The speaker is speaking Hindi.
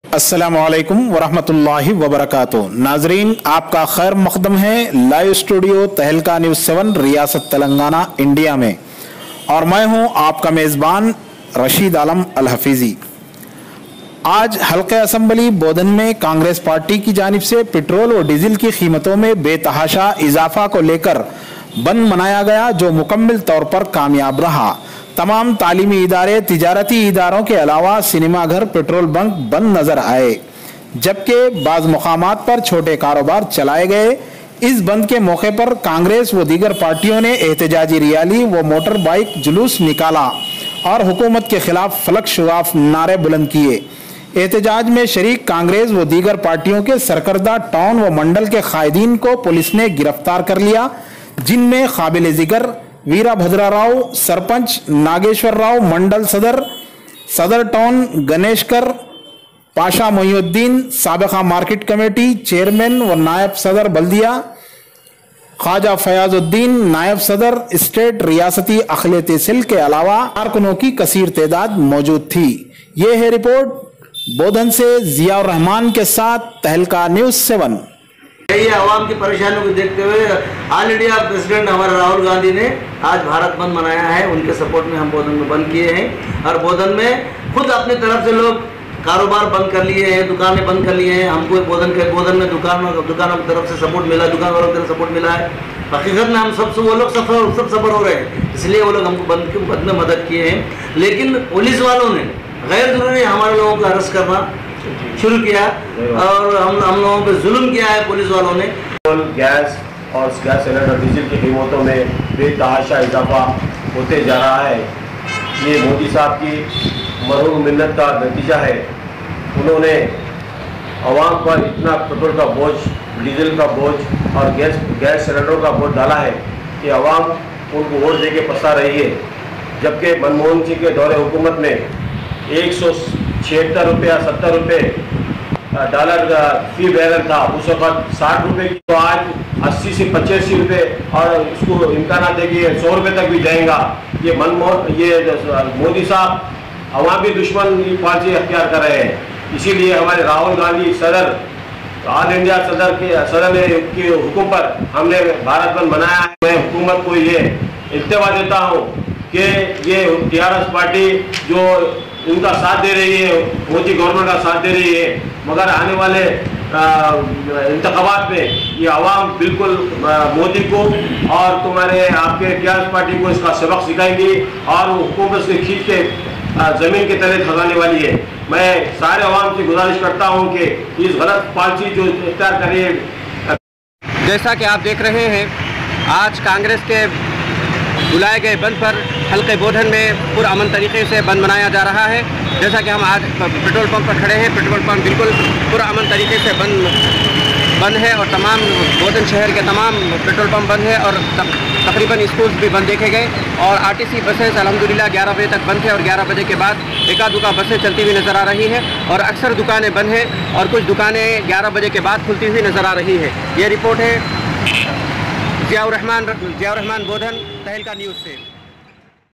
अस्सलामुअलैकुम वरहमतुल्लाहि वबरकातुहू। नाजरीन, आपका खैर मकदम है लाइव स्टूडियो तहलका न्यूज़ 7 रियासत तेलंगाना इंडिया में, और मैं हूं आपका मेज़बान रशीद आलम अल हफीज़ी। आज हल्के असम्बली बोधन में कांग्रेस पार्टी की जानिब से पेट्रोल और डीजल की कीमतों में बेतहाशा इजाफा को लेकर बंद मनाया गया, जो मुकम्मल तौर पर कामयाब रहा। तमाम तालीमी इदारे, तिजारती इदारों के अलावा सिनेमा घर, पेट्रोल बंक बंद नजर आए, जबकि बाज़ मुकामात पर छोटे कारोबार चलाए गए। इस बंद के मौके पर कांग्रेस व दीगर पार्टियों ने एहतजाजी रैली व मोटर बाइक जुलूस निकाला और हुकूमत के खिलाफ फलक शुगाफ नारे बुलंद किए। एहतजाज में शरीक कांग्रेस व दीगर पार्टियों के सरकर्दा टाउन व मंडल के कायदीन को पुलिस ने गिरफ्तार कर लिया, जिनमें काबिल जिक्र वीरभद्रा राव, सरपंच नागेश्वर राव, मंडल सदर टाउन गणेशकर, पाशा मोइनुद्दीन, साबिका मार्केट कमेटी चेयरमैन व नायब सदर बल्दिया, ख्वाजा फयाजुद्दीन, नायब सदर स्टेट रियासती अखिलत सिल के अलावा कारकुनों की कसीर तादाद मौजूद थी। ये है रिपोर्ट बोधन से जियाउर रहमान के साथ तहलका न्यूज़ 7। ये आवाम की परेशानियों को देखते हुए ऑल इंडिया प्रेसिडेंट हमारे राहुल गांधी ने आज भारत बंद मनाया है। उनके सपोर्ट में हम बोधन में बंद किए हैं, और बोधन में खुद अपनी तरफ से लोग कारोबार बंद कर लिए हैं, दुकानें बंद कर लिए हैं। हमको बोधन में दुकानों की तरफ से सपोर्ट मिला, दुकान वालों की तरफ सपोर्ट मिला है। हकीकत में हम सब वो लोग सब सफर हो रहे हैं, इसलिए वो लोग हमको बंद में मदद किए हैं। लेकिन पुलिस वालों ने गैर जरूरी हमारे लोगों को अरेस्ट करना शुरू किया और हम लोगों पे जुल्म किया है पुलिस वालों ने। गैस और गैस सिलेंडर, डीजल की कीमतों में बेतहाशा इजाफा होते जा रहा है। ये मोदी साहब की मरहूम मिन्नत का नतीजा है। उन्होंने आवाम पर इतना पेट्रोल का बोझ, डीजल का बोझ और गैस सिलेंडरों का बोझ डाला है कि आवाम उनको वोट दे के पछता रही है। जबकि मनमोहन सिंह के दौरे हुकूमत में 176 रुपया 70 रुपये डॉलर फी बैरल था, उस वक्त 60 रुपये की, तो आज 80 से 85 रुपये, और इसको इम्कान है कि 100 रुपये तक भी जाएगा। ये मोदी साहब अवामी दुश्मन की पॉलिसी अख्तियार कर रहे हैं। इसीलिए हमारे राहुल गांधी सदर, ऑल इंडिया सदर के हुक्म पर हमने भारत बंद मनाया है। मैं हुकूमत को ये इल्तिमा देता हूँ कि ये TRS पार्टी जो उनका साथ दे रही है, मोदी गवर्नमेंट का साथ दे रही है, मगर आने वाले इंतखाबात में ये आवाम बिल्कुल मोदी को और तुम्हारे आपके TRS पार्टी को इसका सबक सिखाएंगी और हुकूमत से खींच के ज़मीन के तले धगाने वाली है। मैं सारे आवाम से गुजारिश करता हूं कि इस गलत पॉलिसी जो इख्तियार कर रही है। जैसा कि आप देख रहे हैं, आज कांग्रेस के बुलाए गए बंद पर हल्के बोधन में पुरअमन तरीके से बंद मनाया जा रहा है। जैसा कि हम आज पेट्रोल पंप पर खड़े हैं, पेट्रोल पंप बिल्कुल पुरअमन तरीके से बंद है और तमाम बोधन शहर के तमाम पेट्रोल पंप बंद है और तकरीबन स्कूल्स भी बंद देखे गए। और RTC बसेस अल्हम्दुलिल्लाह 11 बजे तक बंद है और 11 बजे के बाद एका दुका बसें चलती हुई नज़र आ रही हैं, और अक्सर दुकानें बंद हैं और कुछ दुकानें 11 बजे के बाद खुलती हुई नज़र आ रही है। ये रिपोर्ट है जियाउर रहमान बोधन तहलका न्यूज़ से।